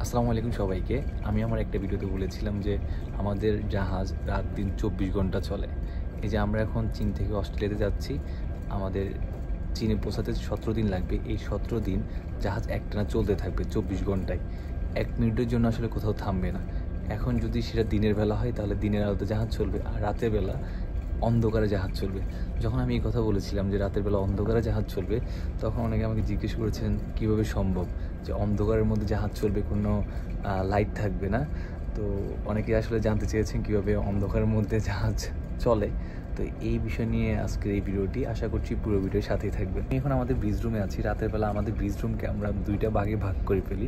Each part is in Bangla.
আসসালামু আলাইকুম সবাইকে। আমি আমার একটা ভিডিওতে বলেছিলাম যে আমাদের জাহাজ রাত দিন 24 ঘন্টা চলে। এই যে আমরা এখন চীন থেকে অস্ট্রেলিয়াতে যাচ্ছি, আমাদের চীনে পৌঁছাতে 17 দিন লাগবে। এই 17 দিন জাহাজ একটানা চলতে থাকবে 24 ঘন্টায়। 1 মিনিটের জন্য আসলে কোথাও থামবে না। এখন যদি সেটা দিনের বেলা হয় তাহলে দিনের আলোতে জাহাজ চলবে, আর রাতের বেলা অন্ধকারে জাহাজ চলবে। যখন আমি এই কথা বলেছিলাম যে রাতের বেলা অন্ধকারে জাহাজ চলবে, তখন অনেকে আমাকে জিজ্ঞেস করেছেন কীভাবে সম্ভব যে অন্ধকারের মধ্যে জাহাজ চলবে, কোনো লাইট থাকবে না। তো অনেকে আসলে জানতে চেয়েছেন কীভাবে অন্ধকারের মধ্যে জাহাজ চলে। তো এই বিষয় নিয়ে আজকের এই ভিডিওটি, আশা করছি পুরো ভিডিওর সাথেই থাকবে। আমি এখন আমাদের ব্রিজ রুমে আছি। রাতের বেলা আমাদের ব্রিজ রুমকে আমরা 2টা ভাগে ভাগ করে ফেলি।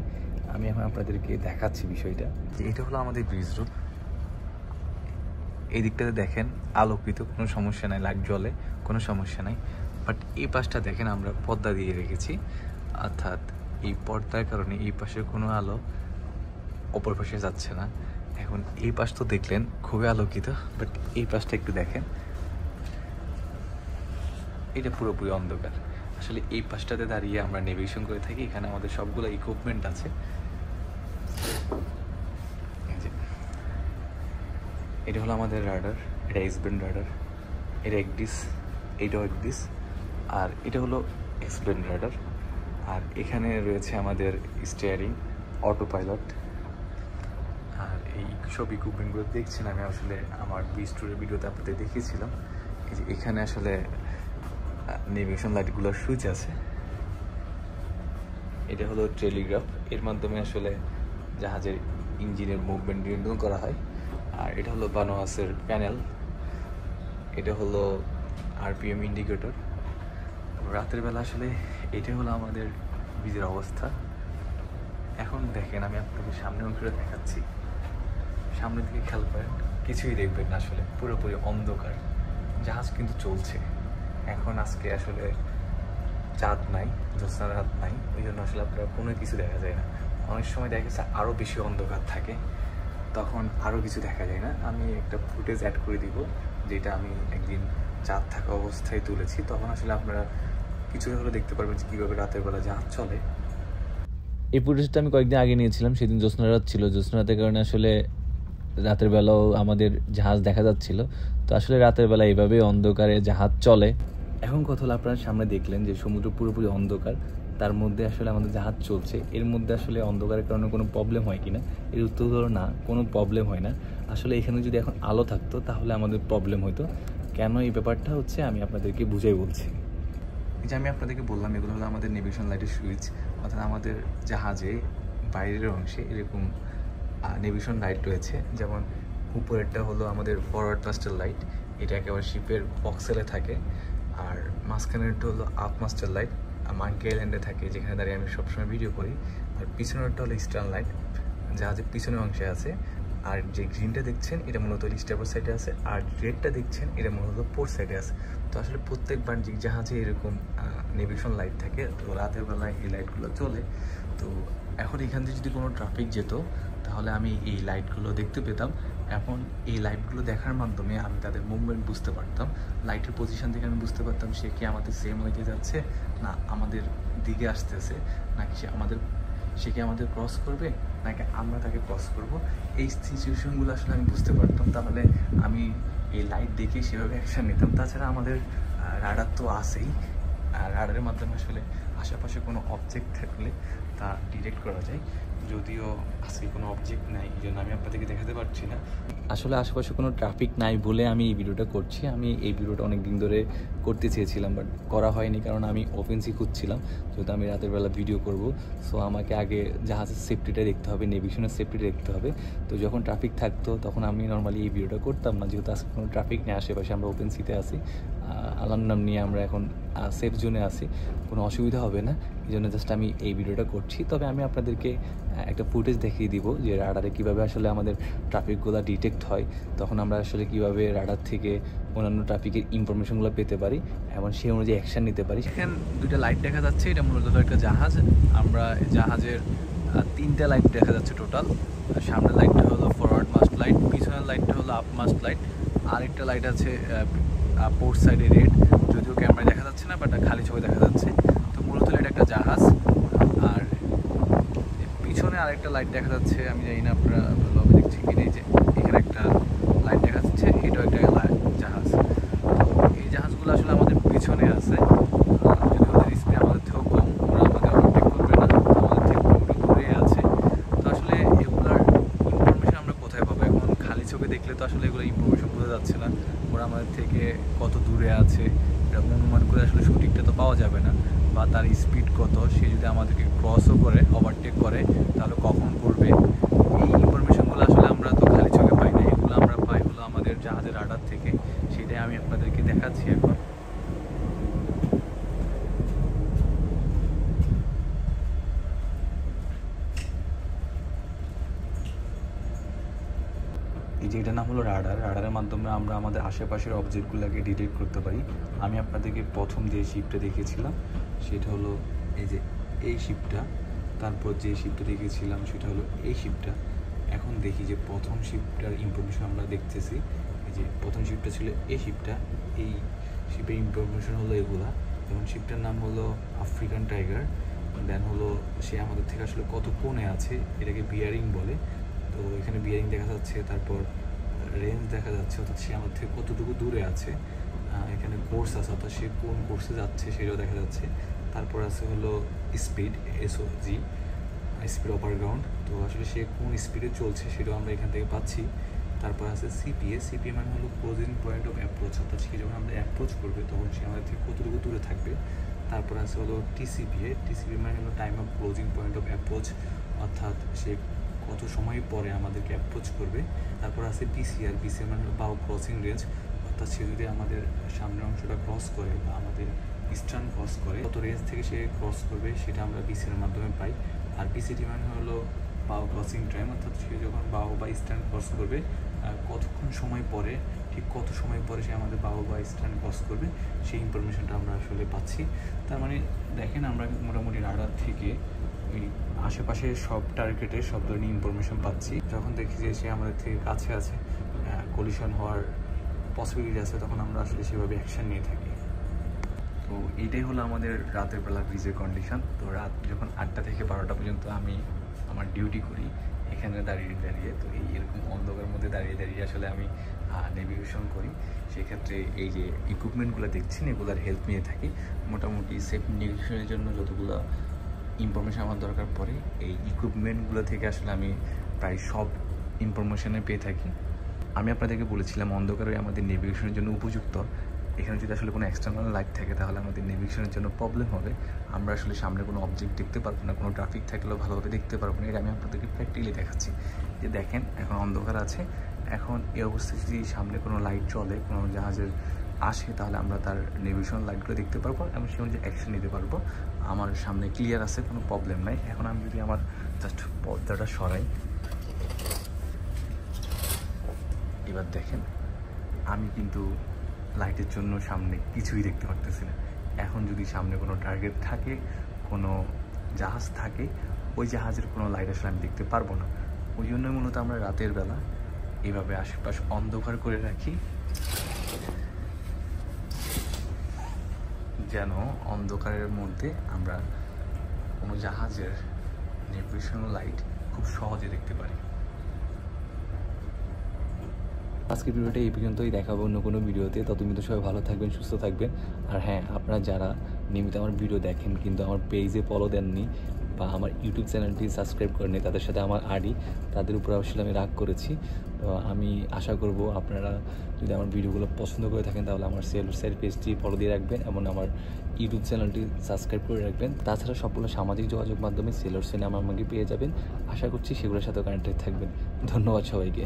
আমি এখন আপনাদেরকে দেখাচ্ছি বিষয়টা। এটা হলো আমাদের ব্রিজ রুম। এই দিকটাতে দেখেন আলোকিত, কোনো সমস্যা নাই, লাইট জ্বলে, কোনো সমস্যা নাই। বাট এই পাশটা দেখেন আমরা পর্দা দিয়ে রেখেছি, অর্থাৎ এই পর্দার কারণে এই পাশের কোনো আলো অপর পাশে যাচ্ছে না। এখন এই পাশ তো দেখলেন খুবই আলোকিত, বাট এই পাশটা একটু দেখেন, এটা পুরোপুরি অন্ধকার। আসলে এই পাশটাতে দাঁড়িয়ে আমরা নেভিগেশন করে থাকি। এখানে আমাদের সবগুলো ইকুইপমেন্ট আছে। এটা হলো আমাদের রাডার, এটা এক্সব্যান্ড রাডার, এটা একডিস, এটাও একডিস, আর এটা হলো এক্সব্যান্ড রাডার। আর এখানে রয়েছে আমাদের স্টিয়ারিং, অটো পাইলট। আর এই সব ইকুইপমেন্টগুলো দেখছেন আমি আসলে আমার বিচ ট্যুরের ভিডিওতে আপনাদের দেখিয়েছিলাম। এই যে এখানে আসলে নেভিগেশন লাইটগুলোর সুইচ আছে। এটা হলো টেলিগ্রাফ, এর মাধ্যমে আসলে জাহাজের ইঞ্জিনের মুভমেন্ট নিয়ন্ত্রণ করা হয়। আর এটা হলো বানোয়াসের প্যানেল, এটা হলো আরপিএম ইন্ডিকেটর। রাতের বেলা আসলে এটা হলো আমাদের ব্রিজের অবস্থা। এখন দেখেন আমি আপনাকে সামনের অংশটা দেখাচ্ছি, সামনের দিকে খেয়াল করেন, কিছুই দেখবেন না, আসলে পুরোপুরি অন্ধকার। জাহাজ কিন্তু চলছে। এখন আজকে আসলে চাঁদ নাই, জ্যোৎস্নার রাত নাই, ওই জন্য আসলে আপনারা কোনো কিছু দেখা যায় না। অনেক সময় দেখা যাচ্ছে আরও বেশি অন্ধকার থাকে, তখন আরও কিছু দেখা যায় না। আমি একটা ফুটেজ অ্যাড করে দিব, যেটা আমি একদিন চাঁদ থাকা অবস্থায় তুলেছি। তখন আসলে আপনারা কিছুটা হলে দেখতে পারবেন যে কীভাবে রাতের বেলা জাহাজ চলে। এই ফুটেজটা আমি কয়েকদিন আগে নিয়েছিলাম, সেদিন জ্যোৎস্না রাত ছিল। জ্যোৎস্না রাতের কারণে আসলে রাতের বেলাও আমাদের জাহাজ দেখা যাচ্ছিল। তো আসলে রাতের বেলা এইভাবে অন্ধকারে জাহাজ চলে। এখন কথা হলো, আপনারা সামনে দেখলেন যে সমুদ্র পুরোপুরি অন্ধকার, তার মধ্যে আসলে আমাদের জাহাজ চলছে। এর মধ্যে আসলে অন্ধকারের কারণে কোনো প্রবলেম হয় কিনা, এর উত্তর হলো না, কোনো প্রবলেম হয় না। আসলে এখানে যদি এখন আলো থাকতো তাহলে আমাদের প্রবলেম হতো। কেন এই ব্যাপারটা হচ্ছে আমি আপনাদেরকে বুঝাই বলছি। এই যে আমি আপনাদেরকে বললাম, এগুলো হলো আমাদের নেভিগেশন লাইটের সুইচ, অর্থাৎ আমাদের জাহাজে বাইরের অংশে এরকম নেভিগেশন লাইট রয়েছে। যেমন উপরেরটা হলো আমাদের ফরওয়ার্ড মাস্টার লাইট, এটা একেবারে শিপের ফক্সেলে থাকে। আর মাঝখানেরটা হলো আপ মাস্টার লাইট, মাঙ্কি আইল্যান্ডে থাকে, যেখানে দাঁড়িয়ে আমি সবসময় ভিডিও করি। আর পিছনেরটা হলো স্টার্ন লাইট, জাহাজের পিছনের অংশে আছে। আর যে গ্রিনটা দেখছেন এটা মূলত স্টারবোর্ড সাইডে আছে, আর রেডটা দেখছেন এটা মূলত পোর্ট সাইডে আছে। তো আসলে প্রত্যেক বাণিজ্যিক জাহাজে এরকম নেভিগেশন লাইট থাকে। তো রাতের বেলায় এই লাইটগুলো চলে। তো এখন এখান থেকে যদি কোনো ট্রাফিক যেত তাহলে আমি এই লাইটগুলো দেখতে পেতাম। এখন এই লাইটগুলো দেখার মাধ্যমে আমি তাদের মুভমেন্ট বুঝতে পারতাম। লাইটের পজিশন থেকে আমি বুঝতে পারতাম সে কি আমাদের সেম ওয়েতে যাচ্ছে, না আমাদের দিকে আসতেছে, নাকি সে কি আমাদের ক্রস করবে, নাকি আমরা তাকে ক্রস করব। এই সিচুয়েশনগুলো আসলে আমি বুঝতে পারতাম। তাহলে আমি এই লাইট দেখে সেভাবে অ্যাকশন নিতাম। তাছাড়া আমাদের রাডার তো আছেই, আর রাডারের মাধ্যমে আসলে আশেপাশে কোনো অবজেক্ট থাকলে তা ডিটেক্ট করা যায়। যদিও আজকে কোনো অবজেক্ট নাই, এই জন্য আমি আপনাদেরকে দেখাতে পারছি না। আসলে আশেপাশে কোনো ট্রাফিক নাই বলে আমি এই ভিডিওটা করছি। আমি এই ভিডিওটা অনেক দিন ধরে করতে চেয়েছিলাম, বাট করা হয়নি, কারণ আমি ওপেন সি খুঁজছিলাম, যেহেতু আমি রাতের বেলা ভিডিও করব। সো আমাকে আগে জাহাজের সেফটিটা দেখতে হবে, নেভিগেশনের সেফটিটা দেখতে হবে। তো যখন ট্রাফিক থাকতো তখন আমি নর্মালি এই ভিডিওটা করতাম না, যেহেতু আজকে কোনো ট্রাফিক নেই আশেপাশে, আমরা ওপেন সিতে আছি, আল্লাহর নাম নিয়ে আমরা এখন সেফ জোনে আছি, কোনো অসুবিধা হবে না। এই জন্য জাস্ট আমি এই ভিডিওটা করছি। তবে আমি আপনাদেরকে একটা ফুটেজ দেখিয়ে দিব যে রাডারে কীভাবে আসলে আমাদের ট্রাফিকগুলো ডিটেক্ট হয়, তখন আমরা আসলে কীভাবে রাডার থেকে অন্যান্য ট্রাফিকের ইনফরমেশনগুলো পেতে পারি এবং সেই অনুযায়ী অ্যাকশান নিতে পারি। এখানে 2টা লাইট দেখা যাচ্ছে, এটা মূলত একটা জাহাজ। আমরা জাহাজের 3টা লাইট দেখা যাচ্ছে টোটাল। সামনের লাইটটা হলো ফরওয়ার্ড মাস্ট লাইট, পিছনের লাইটটা হলো আপ মাস্ট লাইট, আরেকটা লাইট আছে পোর্ট সাইডে রেড, যদিও ক্যামেরায় দেখা যাচ্ছে না, বাট খালি ছবি দেখা যাচ্ছে। তো মূলত এটা একটা জাহাজ। আর পিছনে সামনে আরেকটা লাইট দেখা যাচ্ছে, আমি জানি না আপনারা ভালোভাবে দেখছি কিনা। এই যে এখানে একটা লাইট দেখা যাচ্ছে, এটাও একটা জাহাজ। এই জাহাজগুলো আসলে আমাদের পিছনে আছে, যদি ওদের স্পিড আমাদের থেকেও কম, ওরা আমাদের ওভারটেক করবে না, আমাদের থেকে পুরোপুরি দূরে আছে। তো আসলে এগুলার ইনফরমেশন আমরা কোথায় পাবো? এখন খালি চোখে দেখলে তো আসলে এগুলো ইনফরমেশন বোঝা যাচ্ছে না, ওরা আমাদের থেকে কত দূরে আছে এটা অনুমান করে আসলে সঠিকটা তো পাওয়া যাবে না। বা তার স্পিড কত, সে যদি আমাদেরকে ক্রসও করে, ওভারটেক করে, তাহলে কখন করবে, এই ইনফরমেশনগুলো আসলে আমরা তো খালি চোখে পাই না। এগুলো আমরা পাই হলো আমাদের জাহাজের রাডার থেকে, সেটাই আমি আপনাদেরকে দেখাচ্ছি এখন। এই যে এটার নাম হলো রাডার। রাডারের মাধ্যমে আমরা আমাদের আশেপাশের অবজেক্টগুলোকে ডিটেক্ট করতে পারি। আমি আপনাদেরকে প্রথম যে শিপটা দেখিয়েছিলাম সেটা হলো এই যে এই শিপটা, তারপর যে শিপটা দেখিয়েছিলাম সেটা হলো এই শিপটা। এখন দেখি যে প্রথম শিপটার ইনফরমেশন আমরা দেখতেছি। এই যে প্রথম শিপটা ছিল এই শিপটা, এই শিপের ইনফরমেশন হলো এগুলা। যেমন শিপটার নাম হলো আফ্রিকান টাইগার। দেন হলো সে আমাদের থেকে আসলে কত কোণে আছে, এটাকে বিয়ারিং বলে। তো এখানে বিয়ারিং দেখা যাচ্ছে, তারপর রেঞ্জ দেখা যাচ্ছে, অর্থাৎ সে আমার থেকে কতটুকু দূরে আছে। এখানে কোর্স আছে, অর্থাৎ সে কোন কোর্সে যাচ্ছে সেটাও দেখা যাচ্ছে। তারপর আছে হলো স্পিড, SOG, স্পিড অপার গ্রাউন্ড। তো আসলে সে কোন স্পিডে চলছে সেটাও আমরা এখান থেকে পাচ্ছি। তারপর আছে CPA মানে হলো ক্লোজিং পয়েন্ট অফ অ্যাপ্রোচ, অর্থাৎ সে যখন আমরা অ্যাপ্রোচ করবে তখন সে আমাদের থেকে কতটুকু দূরে থাকবে। তারপর আছে হলো TCPA মানে হলো time of closing point of approach, অর্থাৎ সে কত সময় পরে আমাদেরকে অ্যাপ্রোচ করবে। তারপর আছে BCR মানে হলো বাউ ক্রসিং রেঞ্জ, অর্থাৎ সে যদি আমাদের সামনের অংশটা ক্রস করে বা আমাদের স্টার্ন ক্রস করে, কত রেঞ্জ থেকে সে ক্রস করবে সেটা আমরা BCR মাধ্যমে পাই। আর PCT মানে হলো বাউ ক্রসিং টাইম, অর্থাৎ সে যখন বাউ বা স্টার্ন ক্রস করবে কতক্ষণ সময় পরে, ঠিক কত সময় পরে সে আমাদের বাউ বা স্টার্ন ক্রস করবে, সেই ইনফরমেশনটা আমরা আসলে পাচ্ছি। তার মানে দেখেন আমরা মোটামুটি রাডার থেকে ওই আশেপাশে সব টার্গেটের সব ধরনের ইনফরমেশন পাচ্ছি। যখন দেখি যে সে আমাদের থেকে কাছে আছে, কলিশন হওয়ার পসিবিলিটি আছে, তখন আমরা আসলে সেভাবে অ্যাকশন নিয়ে থাকি। তো এইটাই হলো আমাদের রাতের বেলা ব্রিজের কন্ডিশন। তো রাত যখন 8টা থেকে 12টা পর্যন্ত আমি আমার ডিউটি করি এখানে দাঁড়িয়ে। তো এই এরকম অন্ধকারের মধ্যে দাঁড়িয়ে আসলে আমি নেভিগেশন করি। সেক্ষেত্রে এই যে ইকুইপমেন্টগুলো দেখছেন এগুলোর হেল্প নিয়ে থাকি। মোটামুটি সেফ নেভিগেশনের জন্য যতগুলো ইনফরমেশান আমার দরকার পড়ে, এই ইকুইপমেন্টগুলো থেকে আসলে আমি প্রায় সব ইনফরমেশানে পেয়ে থাকি। আমি আপনাদেরকে বলেছিলাম অন্ধকারে আমাদের নেভিগেশনের জন্য উপযুক্ত। এখানে যদি আসলে কোনো এক্সটার্নাল লাইট থাকে তাহলে আমাদের নেভিগেশনের জন্য প্রবলেম হবে। আমরা আসলে সামনে কোনো অবজেক্ট দেখতে পারবো না, কোনো ট্রাফিক থাকলেও ভালোভাবে দেখতে পারবো না। এটা আমি আপনাদেরকে প্র্যাকটিক্যালি দেখাচ্ছি। যে দেখেন এখন অন্ধকার আছে, এখন এই অবস্থায় যদি সামনে কোনো লাইট চলে, কোনো জাহাজের আসে, তাহলে আমরা তার নেভিগেশন লাইটগুলো দেখতে পারবো এবং সে অনুযায়ী অ্যাকশন নিতে পারবো। আমার সামনে ক্লিয়ার আছে, কোনো প্রবলেম নাই। এখন আমি যদি আমার জাস্ট পর্দাটা সরাই, এবার দেখেন আমি কিন্তু লাইটের জন্য সামনে কিছুই দেখতে পারতেছি না। এখন যদি সামনে কোনো টার্গেট থাকে, কোনো জাহাজ থাকে, ওই জাহাজের কোনো লাইট আসলে আমি দেখতে পারবো না। ওই জন্যই মূলত আমরা রাতের বেলা এইভাবে আশেপাশ অন্ধকার করে রাখি, যেন অন্ধকারের মধ্যে আমরা কোনো জাহাজের নেভিগেশন লাইট খুব সহজে দেখতে পারি। আজকের ভিডিওটা এই পর্যন্তই, দেখাবো অন্য কোনো ভিডিওতে। ততদিন তো সবাই ভালো থাকবেন, সুস্থ থাকবেন। আর হ্যাঁ, আপনারা যারা নিয়মিত আমার ভিডিও দেখেন কিন্তু আমার পেজে ফলো দেননি বা আমার ইউটিউব চ্যানেলটি সাবস্ক্রাইব করেনি, তাদের সাথে আমার তাদের উপর আসলে আমি রাগ করেছি। তো আমি আশা করব আপনারা যদি আমার ভিডিওগুলো পছন্দ করে থাকেন তাহলে আমার সেলসের পেজটি ফলো দিয়ে রাখবেন এবং আমার ইউটিউব চ্যানেলটি সাবস্ক্রাইব করে রাখবেন। তাছাড়া সবগুলো সামাজিক যোগাযোগ মাধ্যমে সেলর সিনেমা আমাকে পেয়ে যাবেন। আশা করছি সেগুলোর সাথেও কানেক্টেড থাকবেন। ধন্যবাদ সবাইকে।